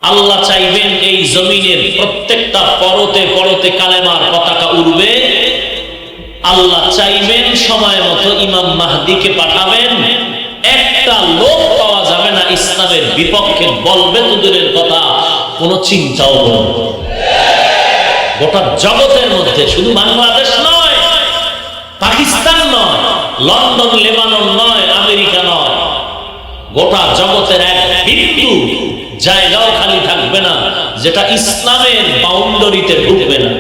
আল্লাহ চাইবেন এই জমিনের প্রত্যেকটা পরতে পরতে কালেমার পতাকা উড়বে। আল্লাহ চাইবেন সময় মতো ইমাম মাহদিকে পাঠাবেন। একটা লোক পাওয়া যাবে না ইসলামের বিপক্ষে বলবে তোদের কথা, কোনো চিন্তাও করবে। গোটা জগতের মধ্যে, শুধু বাংলাদেশ নয়, পাকিস্তান নয়, লন্ডন লেবানন নয়, আমেরিকা নয়, গোটা জগতের এক বিন্দু জায়গাও খালি থাকবে না যেটা ইসলামের বাউন্ডারিতে ঢুকবে না।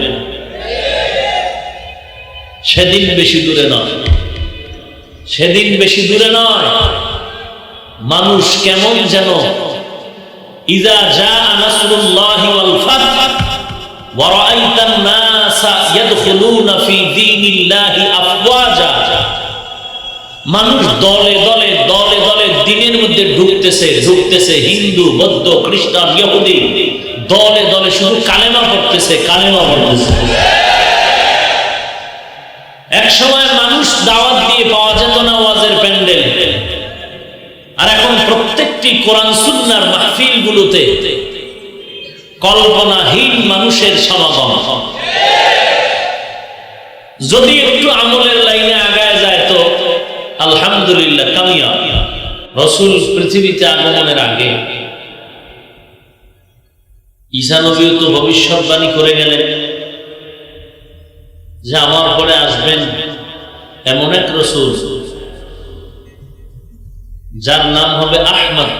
সেদিন বেশি দূরে নয়, সেদিন বেশি দূরে নয়। মানুষ কেমন যেন ইযা জাআ নাসরুল্লাহি ওয়াল ফাতহ ওয়া রাআইতান নাসা ইয়াদখুলুনা ফি দীনিল্লাহি আফওয়াজা, মানুষ দলে দলে দলে দলে দিনের মধ্যে ঢুকতেছে। হিন্দু, বৌদ্ধ, খ্রিস্টান, ইহুদি দলে দলে শুধু কালেমা পড়তেছে। এক সময় মানুষ দাওয়াত দিয়ে পাওয়া যেত না ওয়াজের প্যান্ডেল, আর এখন প্রত্যেকটি কোরআন সুন্নাহর মাহফিল গুলোতে কল্পনাহীন মানুষের সমাগম। যদি একটু আমলের লাইনে আগায় যায় তো আলহামদুলিল্লাহ কামিয়াব। রাসূল পৃথিবীতে আগমনের আগে ঈসা নবী তো ভবিষ্যৎবাণী করে গেলেন যে আমার পরে আসবেন এমন এক রাসূল যার নাম হবে আহমদ,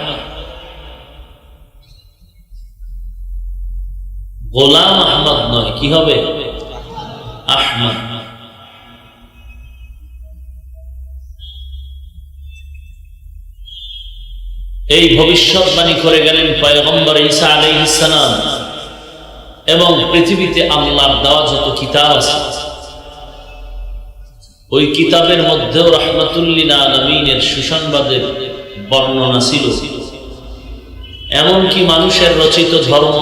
গোলাম আহমদ নয়, কি হবে? আহমদ। এই ভবিষ্যৎবাণী করে গেলেন পয়গম্বর ঈসা আলাইহিস সালাম। এবং পৃথিবীতে আল্লাহর দেওয়া যত কিতাব আছে ওই কিতাবের মধ্যেও রাহমাতুল লিল আলামিনের সুসংবাদের বর্ণনা ছিল। এমনকি মানুষের রচিত ধর্ম,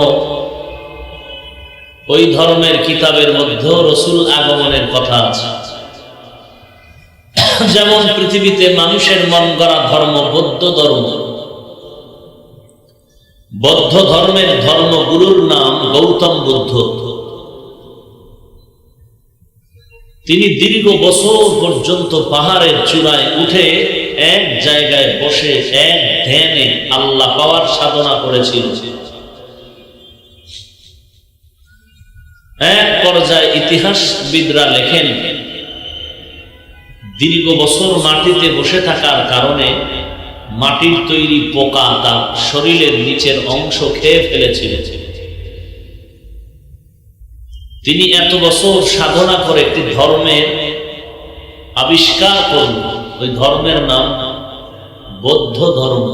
ওই ধর্মের কিতাবের মধ্যেও রাসূল আগমনের কথা আছে। যেমন পৃথিবীতে মানুষের মন গড়া ধর্ম বৌদ্ধ ধর্ম। বৌদ্ধ ধর্মের ধর্মগুরুর নাম গৌতম বুদ্ধ। তিনি দীর্ঘ বছর পর্যন্ত পাহাড়ের চূড়ায় উঠে এক জায়গায় বসে এক ধ্যানে আল্লাহ পাওয়ার সাধনা করেছিল। এক পর্যায়ে ইতিহাসবিদরা লেখেন দীর্ঘ বছর মাটিতে বসে থাকার কারণে মাটির তৈরি পোকা তার শরীরের নিচের অংশ খেয়ে ফেলেছিল। তিনি এত বছর সাধনা করে একটি ধর্মের আবিষ্কার করলেন। ওই ধর্মের নাম বৌদ্ধ ধর্ম।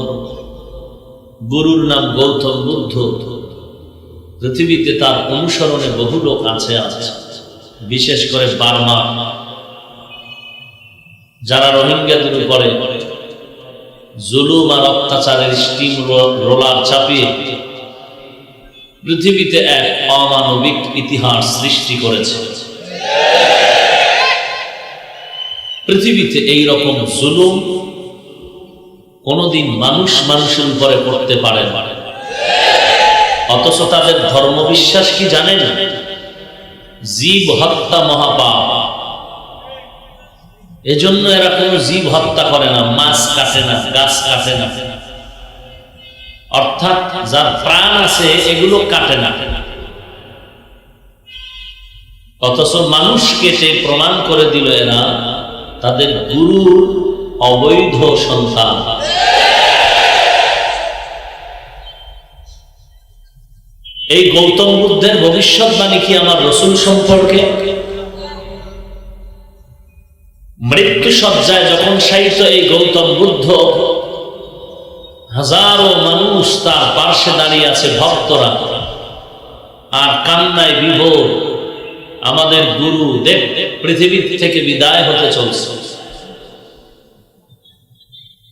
গুরুর নাম গৌতম বুদ্ধ। পৃথিবীতে তার অনুসরণে বহু লোক আছে, বিশেষ করে বার্মা, যারা রোহিঙ্গাদের উপরে জুলুম আর অত্যাচারের স্টিম রোলার চাপিয়ে পৃথিবীতে এক অমানবিক ইতিহাস সৃষ্টি করেছে। পৃথিবীতে এই রকম জুলুম কোনদিন মানুষ মানুষের উপরে করতে পারে না। অথচ তাদের ধর্মবিশ্বাস কি জানেন? জীব হত্যা মহাপাপ। এজন্য এরা কোনো জীব হত্যা করে না, মাছ কাটে না, গাছ কাটে না, অর্থাৎ যার প্রাণ আছে এগুলো কাটে না। অথচ মানুষ কেটে প্রমাণ করে দিল এরা তাদের গুরুর অবৈধ সন্তান। এই গৌতম বুদ্ধের ভবিষ্যৎবাণী কি আমার রাসূল সম্পর্কে? মৃত্যু সজ্জায় যখন শায়িত এই গৌতম বুদ্ধ, হাজারো মানুষ তার পার্শ্বে দাঁড়িয়ে আছে, ভক্তরা, আর কান্নায় বিভোর। আমাদের গুরু দেব পৃথিবী থেকে বিদায় হতে চলছে।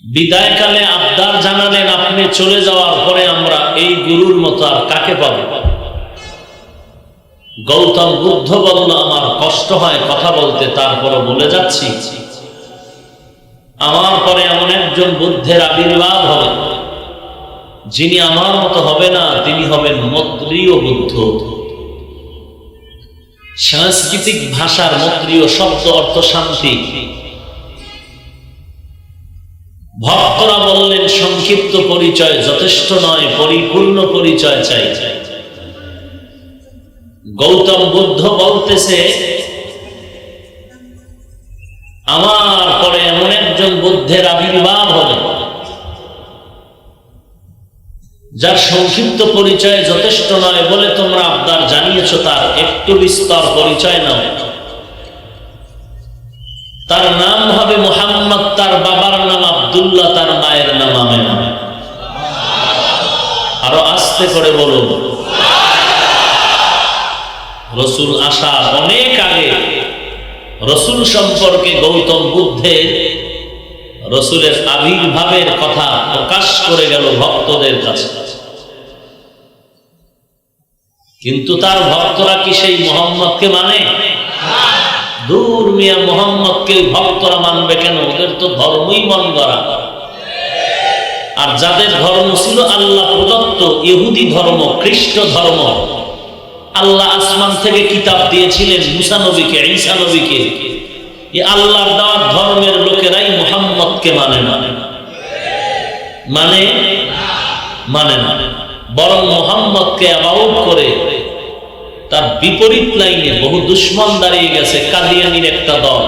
বিদায়কালে আবদার জানালেন, আপনি চলে যাওয়ার পরে আমরা এই গুরুর মতো আর কাকে পাব? গৌতম বুদ্ধ বলল, আমার কষ্ট হয় কথা বলতে, তারপরও বলে যাচ্ছি, আমার পরে এমন একজন বুদ্ধের আবির্ভাব হবে যিনি আমার মতো হবে না তিনি হবেন মৈত্রীয় বুদ্ধ। সাংস্কৃতিক ভাষার মৈত্রীয় শব্দ অর্থ শান্তি। ভক্তরা বললেন সংক্ষিপ্ত পরিচয় যথেষ্ট নয়, পরিপূর্ণ পরিচয় চাই। গৌতম বুদ্ধ বলতেছে আমার পরে এমন একজন বুদ্ধের আবির্ভাব হবে যার সংক্ষিপ্ত পরিচয় যথেষ্ট নয় বলে তোমরা আবদার জানিয়েছ, তার একটু বিস্তর পরিচয় নাও। তার নাম হবে মুহাম্মদ, তার বাবার নাম আব্দুল্লাহ, তার মায়ের নাম আমেনা। আরো আস্তে করে বলুন। রসুল আসার অনেক আগে রসুল সম্পর্কে গৌতম বুদ্ধের রসুলের আবির্ভাবের কথা প্রকাশ করে গেল ভক্তদের কাছে। কিন্তু তার ভক্তরা কি সেই মুহাম্মদকে মানে? দূর মিয়া, মুহাম্মদকে ভক্তরা মানবে কেন? ওদের তো ধর্মই মন গড়া। আর যাদের ধর্ম ছিল আল্লাহ প্রদত্ত ইহুদি ধর্ম, খ্রিস্ট ধর্ম, আল্লাহ আসমান থেকে কিতাব দিয়েছিলেন মুসা নবীকে, ঈসা নবীকে, এই আল্লাহর দেওয়া ধর্মের লোকেরাই মুহাম্মদকে মানে না, বরং মুহাম্মদকে অ্যাবাউট করে তার বিপরীত লাইনে বহু দুশ্মন দাঁড়িয়ে গেছে। কাদিয়ানির একটা দল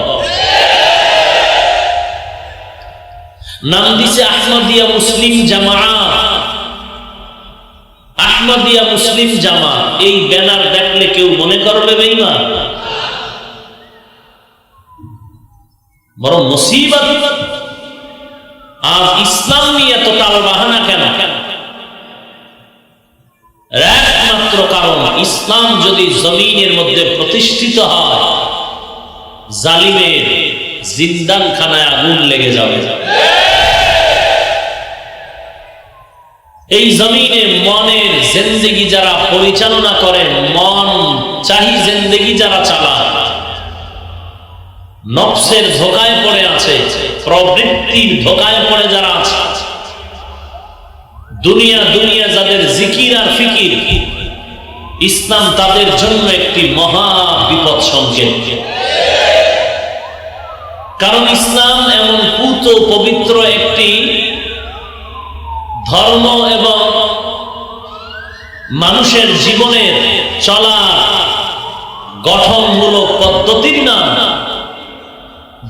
নাম দিছে আহমদিয়া মুসলিম জামাআত। আহমদিয়া মুসলিম জামাত, এই ব্যানার দেখলে কেউ মনে করবে বেঈমান? বরং মুসিবত। আর ইসলাম নিয়ে এত টালবাহানা কেন? একমাত্র কারণ, ইসলাম যদি জমিনের মধ্যে প্রতিষ্ঠিত হয়, জালিমের জিন্দানখানায় আগুন লেগে যাবে। এই জমিনে মনের জিন্দেগি যারা পরিচালনা করেন, মন চাহি জিন্দেগি যারা চালান, নফসের ধোকায় পড়ে আছে, প্রবৃত্তির ধোকায় পড়ে যারা আছে, দুনিয়া দুনিয়া যাদের জিকির আর ফিকির, ইসলাম তাদের জন্য একটি মহা বিপদ সংকেত। কারণ ইসলাম এমন পূত পবিত্র একটি ধর্ম এবং মানুষের জীবনের চলার গঠনমূলক পদ্ধতির নাম,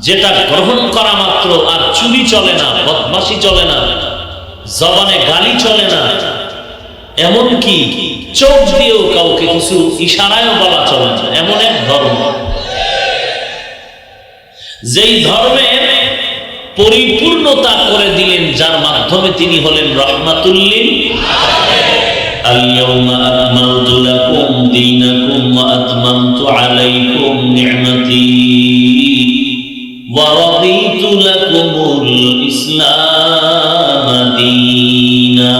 যেটা গ্রহণ করা মাত্র আর চুরি চলে না, বদমাশি চলে না, জবানে গালি চলে না, এমনকি চোখ দিয়েও কাউকে কিছু ইশারায়ও বলা চলে না, এমন এক ধর্ম। যেই ধর্মের পরিপূর্ণতা করে দিলেন, যার মাধ্যমে তিনি হলেন রাহমাতুল লিল আলামিন। আল-ইয়াওমা আকমালতু লাকুম দীনাকুম ওয়া আতমামতু আলাইকুম নি'মাতি ওয়া রাদিতু লাকুমুল ইসলাম দীনা।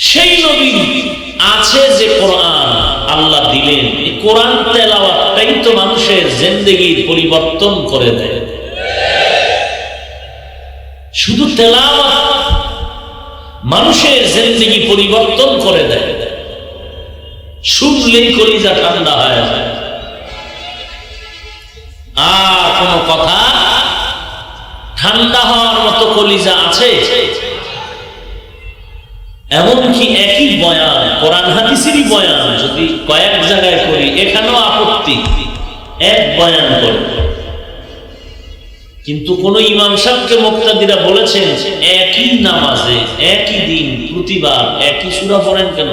সেই নবী আছে যে কোরআন আল্লাহ দিলেন, এই কোরআন তেলাওয়াতটাই তো মানুষের জিন্দেগির পরিবর্তন করে দেয়। শুধু তেলাওয়াত মানুষের জিন্দেগি পরিবর্তন করে দেয়, শুনলেই কলিজা ঠান্ডা হয়ে যায়। আর কোন কথা ঠান্ডা হওয়ার মতো কলিজা আছে? এমনকি একই বয়ান, কোরআন হাদিসেরই বয়ান যদি কয়েক জায়গায় করি, এখানেও আপত্তি, এক বয়ান করে। কিন্তু কোন ইমাম সাহেবকে মুক্তাদিরা বলেছেন একই নামাজে একই দিন প্রতিবার একই সূরা পড়েন কেন?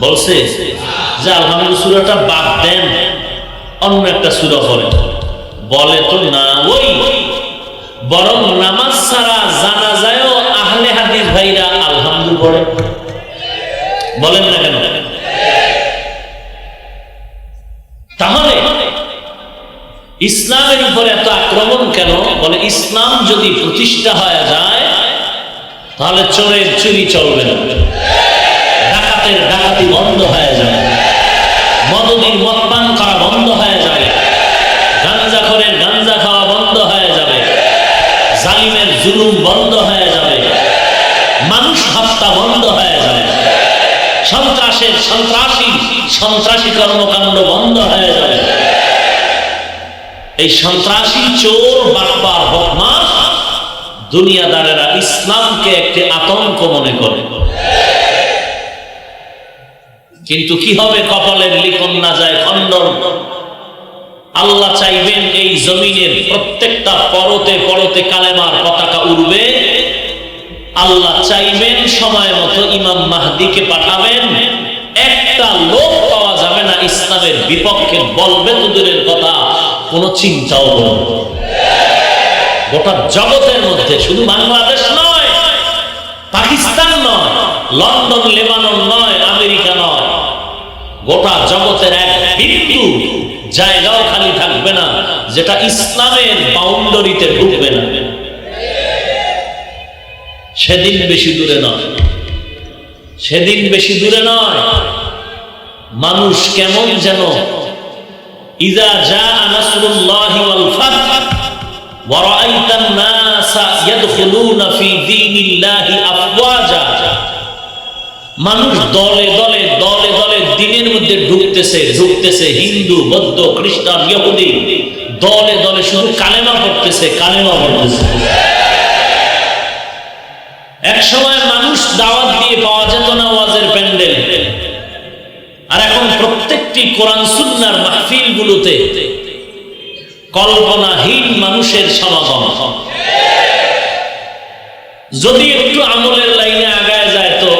বলছে যে আলহামদুলিল্লাহ সূরাটা বাদ দেন, অন্য একটা সূরা পড়েন। বলে তো না, ওই বরং নামাজ ছাড়া জানাজায়ও আহলে হাদিস ভাইরা আলহামদুলিল্লাহ পড়ে। বলেন না কেন? তাহলে ইসলামের উপরে এত আক্রমণ কেন? বলে ইসলাম যদি প্রতিষ্ঠা হয়ে যায় তাহলে চোরের চুরি চলবে না, ডাকাতের ডাকাতি বন্ধ হয়ে যায়, মদবির মদপান করা বন্ধ হয়ে যায়, গাঞ্জাখোরের গাঞ্জা খাওয়া জালিমের জুলুম বন্ধ হয়ে যাবে, মানুষ হত্যা বন্ধ হয়ে যাবে, সন্ত্রাসী কর্মকাণ্ড বন্ধ হয়ে যাবে। এই সন্ত্রাসী চোর বাটপার বদমাশ দুনিয়াদারেরা ইসলামকে একটি আতঙ্ক মনে করে। কিন্তু কি হবে, কপালের লিখন না যায় খণ্ডন। আল্লাহ চাইবেন এই জমিনের প্রত্যেকটা পরতে পরতে কালেমার পতাকা উড়বে। আল্লাহ চাইবেন সময় মতো ইমাম মাহদিকে পাঠাবেন। একটা লোক পাওয়া যাবে না ইসলামের বিপক্ষে বলবে তো দূরের কথা, কোন চিন্তাও করবে। গোটা জগতের মধ্যে, শুধু বাংলাদেশ নয়, পাকিস্তান নয়, লন্ডন লেবানন নয়, আমেরিকা নয়, গোটা জগতের এক বিন্দু জায়গাও খালি থাকবে না যেটা ইসলামের বাউন্ডারিতে ঢুকবে না। সেদিন বেশি দূরে নয়, সেদিন বেশি দূরে নয়। মানুষ কেমন যেন ইযা জাআ নাসরুল্লাহি ওয়াল ফাতহ ওয়া রাআইতান নাসা ইয়াদখুলুনা ফি দীনিল্লাহি আফওয়াজা, মানুষ দলে দলে দলে দলে দ্বীনের মধ্যে ঢুকতেছে। হিন্দু, বৌদ্ধ, খ্রিস্টান, ইহুদি দলে দলে শুধু কালেমা পড়তেছে। এক সময় মানুষ দাওয়াত দিয়ে পাওয়া যেত না ওয়াজের প্যান্ডেল, আর এখন প্রত্যেকটি কোরআন সুন্নাহর মাহফিলগুলোতে কল্পনাহীন মানুষের সমাগম। যদি একটু আমলের লাইনে আগায় যায় তো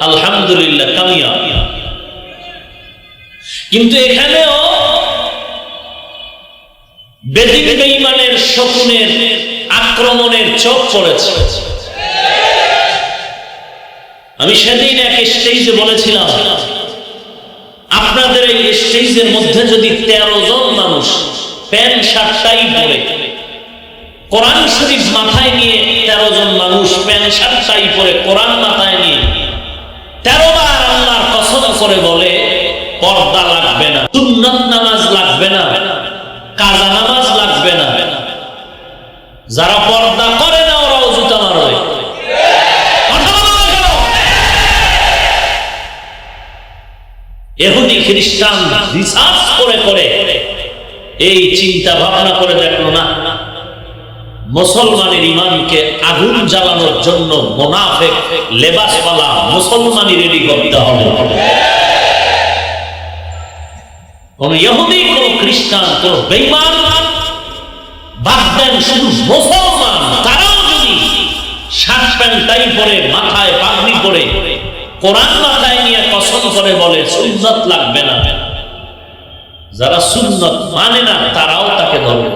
আলহামদুলিল্লাহ কামিয়াব। কিন্তু এখানেও বেদিন বেঈমানের শকুনের আক্রমণের চোখ পড়েছে। আমি সেদিন এক স্টেজে বলেছিলাম, আপনাদের এই স্টেজের মধ্যে যদি 13 জন মানুষ প্যান্ট শার্টটাই পরে, কোরআন শরীফ মাথায় নিয়ে 13 জন মানুষ প্যান্ট শার্টটাই পরে কোরআন মাথায় নিয়ে 13 বার আল্লাহর কসম করে বলে পর্দা লাগবে না, সুন্নাত নামাজ লাগবে না, কাজা নামাজ লাগবে না, যারা পর্দা করে না ওরাও জুতা মারবে। ইহুদি খ্রিস্টান রিসার্চ করে এই চিন্তা ভাবনা করে দেখলো না, মুসলমানের ঈমানকে আগুন জ্বালানোর জন্য মুনাফিক লেবাসওয়ালা মুসলমানই রেডি করতে হবে। কোন ইহুদি, কোন খ্রিস্টান, কোন বেঈমান বাদ দেন, শুধু মুসলমান তারাও যদি শার্ট প্যান্ট টাই পরে, মাথায় পাগড়ি পরে, কোরআন মাথায় নিয়ে কসম করে বলে সুন্নাত লাগবে না, যারা সুন্নাত মানে না তারাও তাকে ধরবে।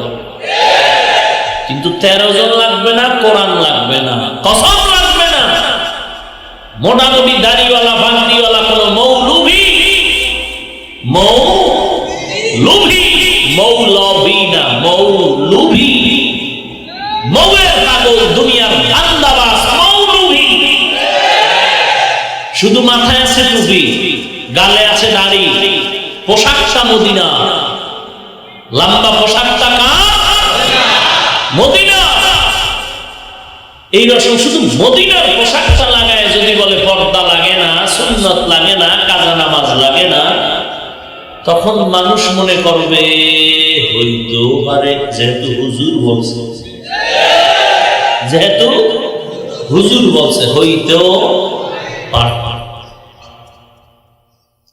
কিন্তু 13 জন লাগবে না, কোরআন লাগবে না, কসম লাগবে না, মোটামুটি দাড়িওয়ালা বান্দিওয়ালা কোন মৌলভী না, মৌলভী, মৌয়ের পাগল, দুনিয়ার ধান্দাবাজ মৌলভী। শুধু মাথায় আছে টুপি, গালে আছে দাড়ি, পোশাকটা মদিনা, লম্বা পোশাকটা মদিনা। এই রকম শুধু মদিনার পোশাকটা লাগায় যদি বলে পর্দা লাগে না, সুন্নাত লাগে না, কাজা নামাজ লাগে না, তখন মানুষ মনে করবে হইতো পারে, যেহেতু হুজুর বলছে হইতেও পারে।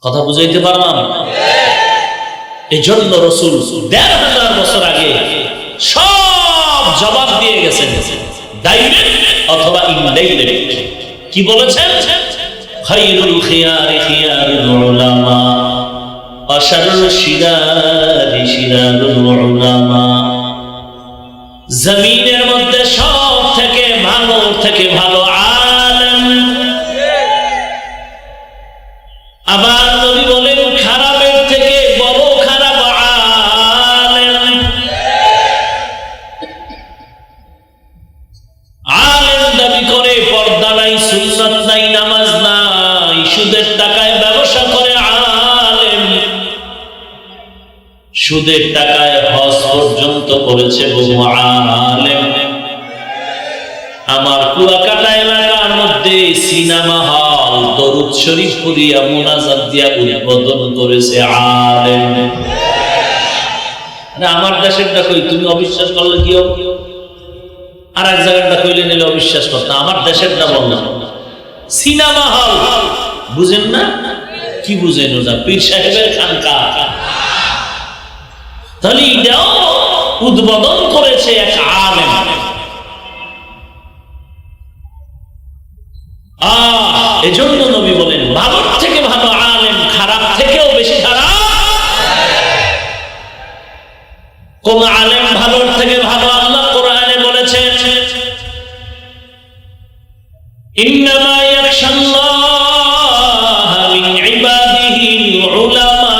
কথা বুঝাইতে পারলাম? এই জন্য রাসূল ১৫০০ বছর আগে সব জবাব দিয়ে গেছেন, ডাইরেক্ট অথবা ইনডাইরেক্ট। কি বলেছেন? খায়রুল খিয়ারি খিয়ারুল উলামা ওয়া শাররুশ শিরারি শিরারুল উলামা। জমিনের মধ্যে সব থেকে ভালো আলেম। আবার নবী বলেন খারাপের থেকে বড় খারাপ আলেম। আলেম দাবি করে পর্দা নাই, সুন্নাত নাই, নামাজ নাই, সুদের টাকায় ব্যবসা করে আলেম, সুদের টাকায় হজ পর্যন্ত করেছে বহু আলেম। সিনেমা হল দরুদ শরীফ পড়িয়া মুনাজাত দিয়া উদ্বোধন করেছে আলেম। আমার দেশেরটা কই তুমি অবিশ্বাস করলে কি হবে? আর এক জায়গাটা কইলে নিলে অবিশ্বাস করতে। আমার দেশেরটা বললাম সিনেমা হল, বুঝেন না? কি বুঝেন ওটা? পীর সাহেবের খানকা। তাহলে এটাও উদ্বোধন করেছে এক আলেম। এজন্য নবী বলেন ভালোর থেকে ভালো আলেম, খারাপ থেকেও বেশি খারাপ। কোন আলেম ভালোর থেকে ভালো? আল্লাহ কোরআনে বলেছেন ইন্নামা ইয়াখশাল্লাহ মিন ইবাদিহিল উলামা।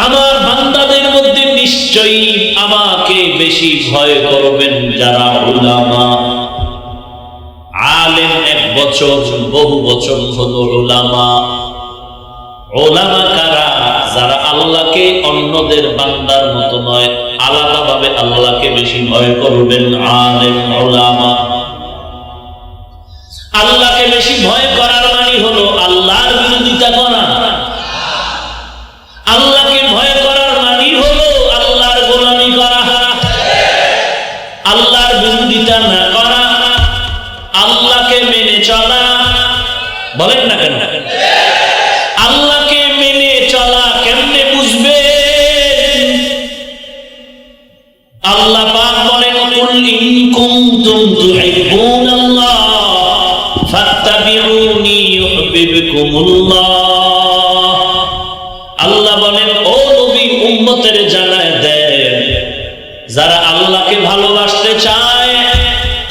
আমার বান্দাদের মধ্যে নিশ্চয়ই আমাকে বেশি ভয় করবেন যারা উলামা। আলেম এক বছর, বহু বছর হলো উলামা। উলামা কারা? যারা আল্লাহকে অন্যদের বান্দার মতো নয়, আলাদাভাবে আল্লাহকে বেশি ভয় করবেন, আলেম উলামা। আল্লাহকে বেশি ভয় করার মানে হলো আল্লাহর বিরোধিতা করা। আল্লাহকে ভয় করার মানে হলো আল্লাহর গোলামি করা, আল্লাহর বিরোধিতা না করা, আল্লাহকে মেনে চলা। বলেন না কেন? আল্লাহকে মেনে চলা কেমনে বুঝবে? আল্লাহ পাক বলেন কুল ইন কুনতুম তুহিব্বুনাল্লাহ ফাত্তাবিউনি ইউহিব্বুকুমুল্লাহ। আল্লাহ বলেন ও নবী, উম্মতের জানায় দেন যারা আল্লাহকে ভালোবাসতে চায়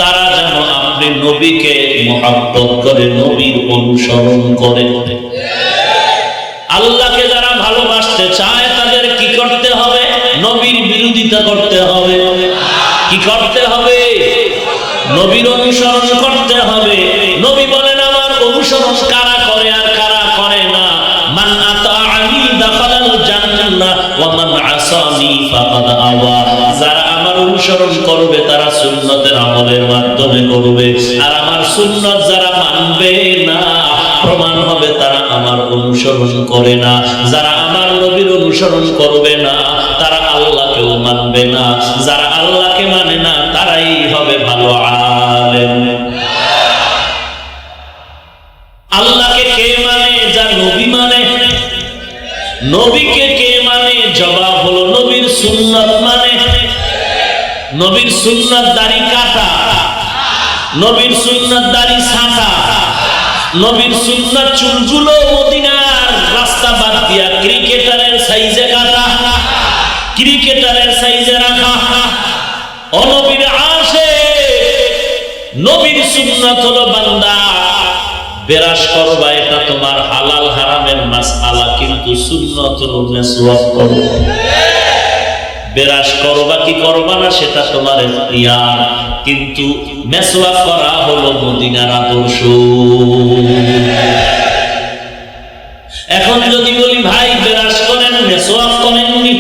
তারা যেন আপনি নবীকে মুহাব্বত করে, নবীর অনুসরণ করে। আল্লাহকে যারা ভালোবাসতে চায় তাদের কি করতে হবে? নবীর বিরোধিতা করতে হবে। কি করতে হবে? নবীর অনুসরণ করতে হবে। নবী বলেন আমার অনুসরণ কারা করে আর কারা করে না। মান আতাআনি দাখালাল জান্নাহ ওয়া মান আসানি ফাকাদ আওয়া। যারা আমার অনুসরণ করবে তারা সুন্নতের আমলের মাধ্যমে করবে, আর আমার সুন্নত যারা মানবে না প্রমাণ হবে তারা আমার অনুসরণ করে না। যারা আমার নবীর অনুসরণ করবে না তারা আল্লাহকেও মানবে না। যারা আল্লাহকে মানে না তারাই হবে ভালো আলেম। আল্লাহকে কে মানে? যা নবী মানে। নবীকে কে মানে? জবাব হলো নবীর সুন্নাত মানে। নবীর সুন্নাত দাড়ি কাটা, নবীর সুন্নাত দাড়ি ছাঁটা, নবীর সুন্নাত চুলগুলো মদিনার রাস্তা বাদ দিয়া ক্রিকেটারের সাইজে কাটা, ক্রিকেটারের সাইজে রাখা। অনবীর আশিক। নবীর সুন্নাত হলো বান্দা বেরাস করবা, এটা তোমার হালাল হারামের মাসআলা, কিন্তু সুন্নাত হলো মিসওয়াক করো। বেরাস করবা কি করবা না সেটা তোমার ইখতিয়ার, কিন্তু মিসওয়াক করা হলো মদিনার আদর্শ। এখন যদি বলি ভাই বেরাস করেন মিসওয়াক করেননি,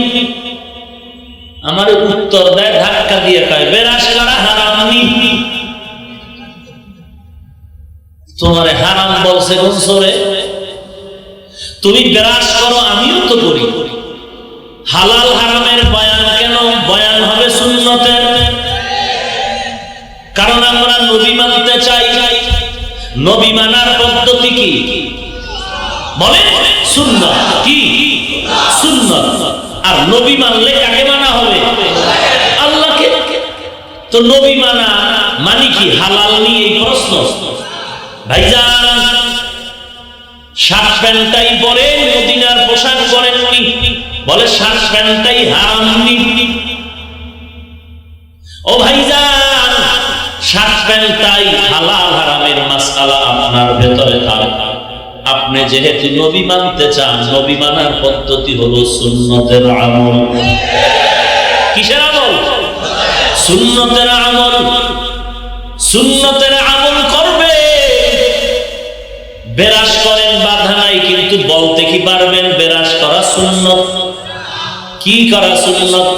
আমার উত্তর দেয় ধাক্কা দিয়ে কয় বেরাস করা হারাম নি। তোমারে হারাম বলছে কোন সূরা? তুমি বেরাস করো, আমিও তো করি। হালাল হারামের বয়ান কেন? বয়ান হবে সুন্নতের। কারণ আমরা নবী মানতে চাই। নবী মানার পদ্ধতি কি? বলে সুন্নাত। কি সুন্নাত? আর নবী মানলে কাকে মানা হবে? আল্লাহকে। তো নবী মানা মানে কি? হালাল নিয়ে এই প্রশ্ন। ভাইজান শার্ট প্যান্টটাই পরে মদিনার পোশাক পরেননি, বলে শার্ট প্যান্টটাই হারাম নি। ও ভাইজান শার্ট প্যান্টটাই হালাল হারামের মাসআলা আপনার ভেতরে থাকে। আপনি যেহেতু নবী মানতে চান, নবী মানার পদ্ধতি হলো সুন্নতের আমল। কিসের আমল? সুন্নতের আমল। সুন্নতের আমল করবে। বেরাস করেন বাধা নাই, কিন্তু বলতে কি পারবেন বেরাস করা সুন্নত? কি করা সুন্নত?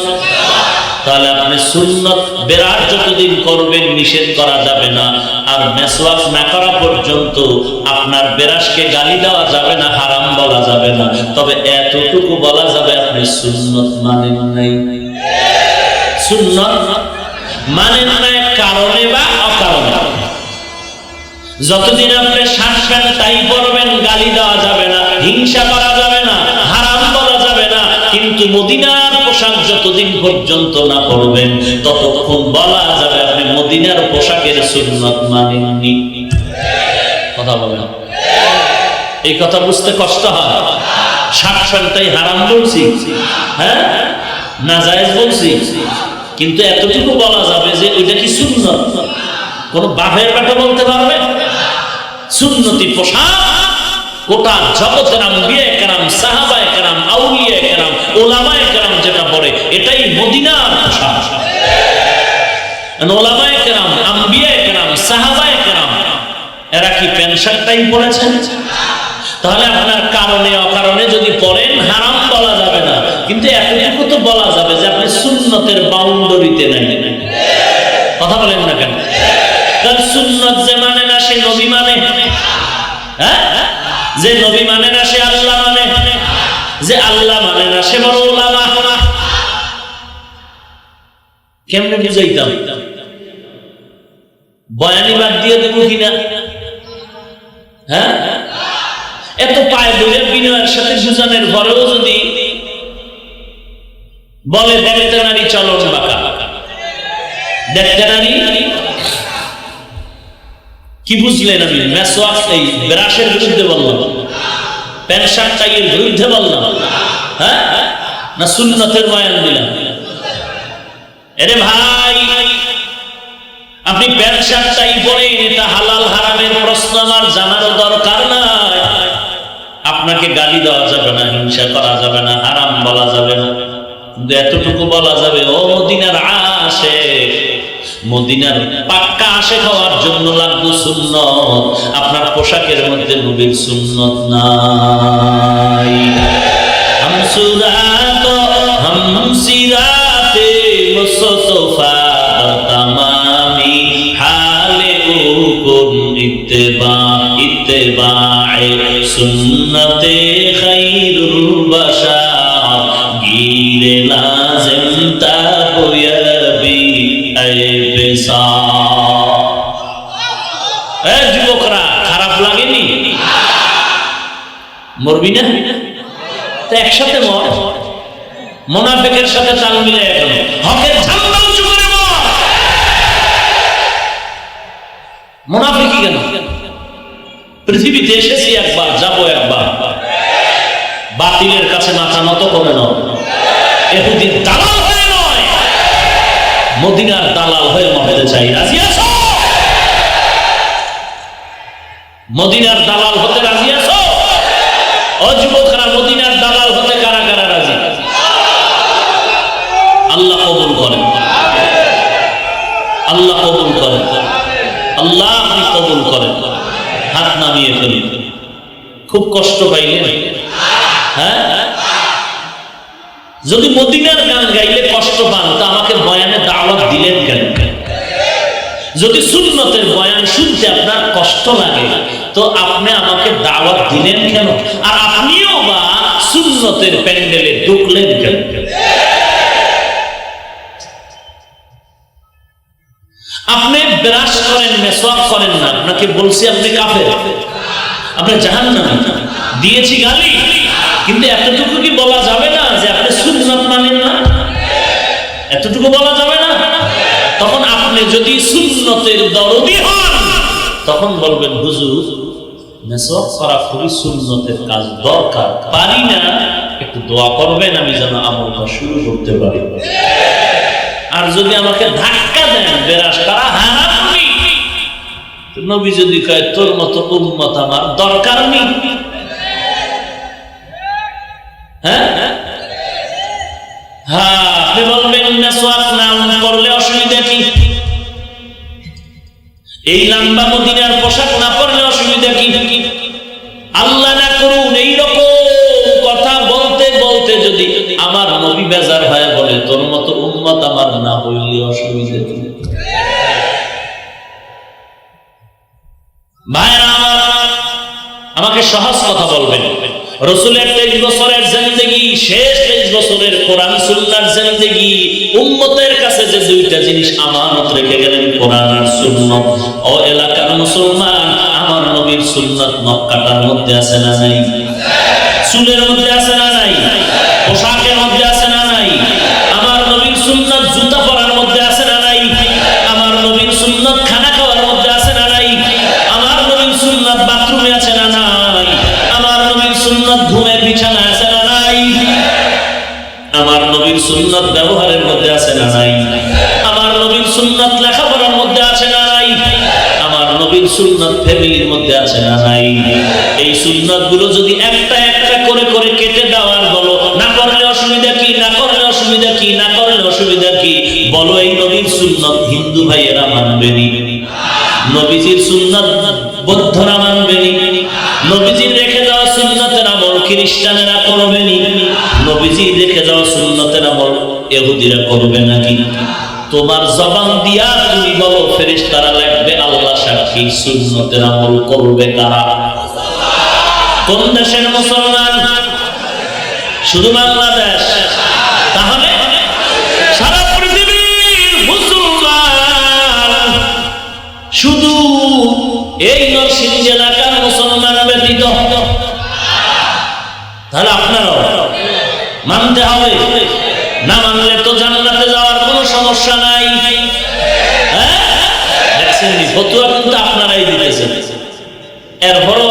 তাহলে আপনি সুন্নত বেরার যতদিন করবেন নিষেধ করা যাবে না, আর মেসওয়াক না করা পর্যন্ত আপনার বেরাসকে গালি দেওয়া যাবে না, হারাম বলা যাবে না। তবে এতটুকু বলা যাবে আপনি সুন্নত মানেন নাই। সুন্নত মানেন নাই কারণে বা অকারণে। যতদিন আপনি শার্ট প্যান্ট টাই পরবেন গালি দেওয়া যাবে না, হিংসা করা যাবে না, হারাম বলা যাবে না। কিন্তু মদিনার পোশাক যতদিন পর্যন্ত না পরবেন ততক্ষণ বলা যাবে আপনি মদিনার পোশাকের সুন্নত মানেননি। কথা বলেন, এই কথা বুঝতে কষ্ট হয়। শার্ট প্যান্টটাই হারাম বলছি, হ্যাঁ নাজায়েজ বলছি, কিন্তু এতটুকু বলা যাবে যে ওইটা কি সুন্নত। কোন বাপের বেটা বলতে পারবে সুন্নতি পোশাক গোটা জগতের আম্বিয়া কেরাম, সাহাবায়ে কেরাম, আউলিয়া কেরাম, ওলামায়ে কেরাম যেটা পড়ে এটাই মদিনার পোশাক। ওলামায়ে কেরাম, আম্বিয়া কেরাম, সাহাবায়ে কেরাম এরা কি প্যান্ট শার্টটাই পড়েছেন? তাহলে আপনার কারণে অকারণে যদি পড়েন হারাম বলা যাবে না, কিন্তু এতটুকু তো বলা যাবে যে আপনি সুন্নতের বাউন্ডারিতে নাই। কথা বলেন না কেন? সুন্নত যে মানে না সে নবী মানে, হ্যাঁ যে নবী মানে না সে আল্লাহ মানে, যে আল্লাহ মানে না সে বড় ওলামা। কেমনে বুঝাইতাম? বয়ানি বাদ দিয়ে দেব কিনা? হ্যাঁ এত পায়ে ধরে বিনয়ের সাথে সুজানের ঘরেও যদি বলে দেখতে নারী চলন বাঁকা, দেখতে নারী কি বুঝলেন? আমি মেসওয়াক এই ব্রাশের বিরুদ্ধে বললাম, প্যান্ট শার্ট টাইয়ের বিরুদ্ধে বললাম, হ্যাঁ না সুন্নতের বয়ান দিলাম? আরে ভাই আপনি প্যান্ট শার্ট টাই পরেন, এটা হালাল হারামের প্রশ্ন আমার জানার দরকার নাই। আপনাকে গালি দেওয়া যাবে না, হিংসা করা যাবে না, হারাম বলা যাবে না, কিন্তু এতটুকু বলা যাবে ও মদিনার আশিক, মদিনার পাক্কা আশিক হওয়ার জন্য লাগবে সুন্নত। আপনার পোশাকের মধ্যে নবীর সুন্নত নাই। হামসুরাত হামসিরাতে মুস্তফা তামামি হালে উকুন ইত্তেবা ইত্তেবায়ে সুন্নতে খায়রুল বাশার গিরে লাজিম তাবয়াবি আইবেসা। এ যুবকরা খারাপ লাগেনি? মরবি না তো একসাথে মর, মুনাফিকের সাথে তাল মিলে এখন হকের ঝান্ডা উঁচু করে মর। মুনাফিকি কেন? পৃথিবীতে এসেছি একবার, যাবো একবার, বাতিলের কাছে মাথা নত করে নাও। ইহুদির দালাল হয়ে নয়, মদিনার দালাল হয়ে মরতে চাই। রাজি আছো? মদিনার দালাল হতে রাজি আছো? ও যুবকরা মদিনার দালাল হতে কারা কারা রাজি? আল্লাহ কবুল করেন, আল্লাহ কবুল করেন, আল্লাহ আপনি কবুল করেন। হাত নামিয়ে ফেলি। খুব কষ্ট পাইলেন? হ্যাঁ যদি মদিনার গান গাইলে কষ্ট পান তা আমাকে বয়ানে দাওয়াত দিলেন কেন? যদি সুন্নতের বয়ান শুনতে আপনার কষ্ট লাগে তো আপনি আমাকে দাওয়াত দিলেন কেন? আর আপনিও বা সুন্নতের প্যান্ডেলে ঢুকলেন কেন? আপনি ব্রাশ করেন, মেসওয়াক করেন না, আপনাকে বলছি আপনি কাফের, আপনি জাহান্নামী, দিয়েছি গালি, কিন্তু এতটুকু কি বলা যাবে না যে আপনি সুন্নত মানেন না? এতটুকু বলা যাবে না? তখন আপনি যদি সুন্নতের দরদি হন তখন বলবেন হুজুর মেসওয়াক করা খুবই সুন্নতের কাজ, দরকার, পারি না, একটু দোয়া করবেন আমি যেন আমলটা শুরু করতে পারি। আর যদি আমাকে ধাক্কা দেন বেরাস করা হারাম, নবী যদি কয় তোর মতো উম্মত আমার দরকার নেই, হ্যাঁ হ্যাঁ আপনি বলবেন মেসওয়াক না করলে অসুবিধা কি? এই লম্বা মদিনার পোশাক না পরলে অসুবিধা কি? আল্লাহ না করুন এইরকম কথা বলতে বলতে যদি আমার নবী বেজার হয়ে বলে তোর মতো উম্মত আমার আমার না হইলে অসুবিধা কি? ভাইরা আমার, আমাকে সহজ কথা বলবেন। রাসূলের 23 বছরের জিন্দেগি, শেষ 23 বছরের কোরআন সুন্নাহর জিন্দেগি, উম্মতের কাছে যে দুইটা জিনিস আমানত রেখে গেলেন, কোরআন আর সুন্নাহ। ও এলাকার মুসলমান, আমার নবীর সুন্নাত নখ কাটার মধ্যে আছে না নাই? চুলের মধ্যে আছে না নাই? পোশাকের মধ্যে আছে না নাই? আমার নবীর সুন্নাত জুতা পরার মধ্যে আছে না নাই? আমার নবীর সুন্নাত খানা খাওয়ার মধ্যে আছে না নাই? আমার নবীর সুন্নাত বাথরুমে আছে না নাই? আমার নবীর সুন্নাত ঘুমের বিছানায় আছে না নাই? আমার নবীর সুন্নাত ব্যবহারের মধ্যে আছে না নাই? আমার নবীর সুন্নাত লেখাপড়ার মধ্যে আছে না নাই? আমার নবীর সুন্নাত ফ্যামিলির মধ্যে আছে না নাই? এই সুন্নাত গুলো যদি একটা একটা করে করে কেটে দেওয়ার বলো, না করলে অসুবিধা কি? না করলে অসুবিধা কি? না করলে অসুবিধা কি? বলো, এই নবীর সুন্নাত হিন্দু ভাইয়েরা মানবেনি? নবীজির সুন্নাত বৌদ্ধরা মানবেনি? নবীজির রেখে যাওয়া সুন্নাতের আমল খ্রিস্টানেরা করবেনি? নবীজি রেখে যাওয়া সুন্নাতের আমল ইহুদিরা করবে নাকি? তোমার জবান দিয়া তুমি বলো, ফেরেশতারা লাগবে, আল্লাহ সাক্ষী, সুন্নাতের আমল করবে কারা? কোন দেশের মুসলমান? শুধু বাংলাদেশ? তাহলে সারা পৃথিবীর মুসলমান, শুধু এই নরসিংদী এলাকার মুসলমান ব্যতীত। তাহলে আপনারাও মানতে হবে। না মানলে তো জান্নাতে যাওয়ার কোনো সমস্যা নাই। হ্যাঁ, দেখছেন ফতুয়া কিন্তু আপনারাই দিতেছেন। এরপরও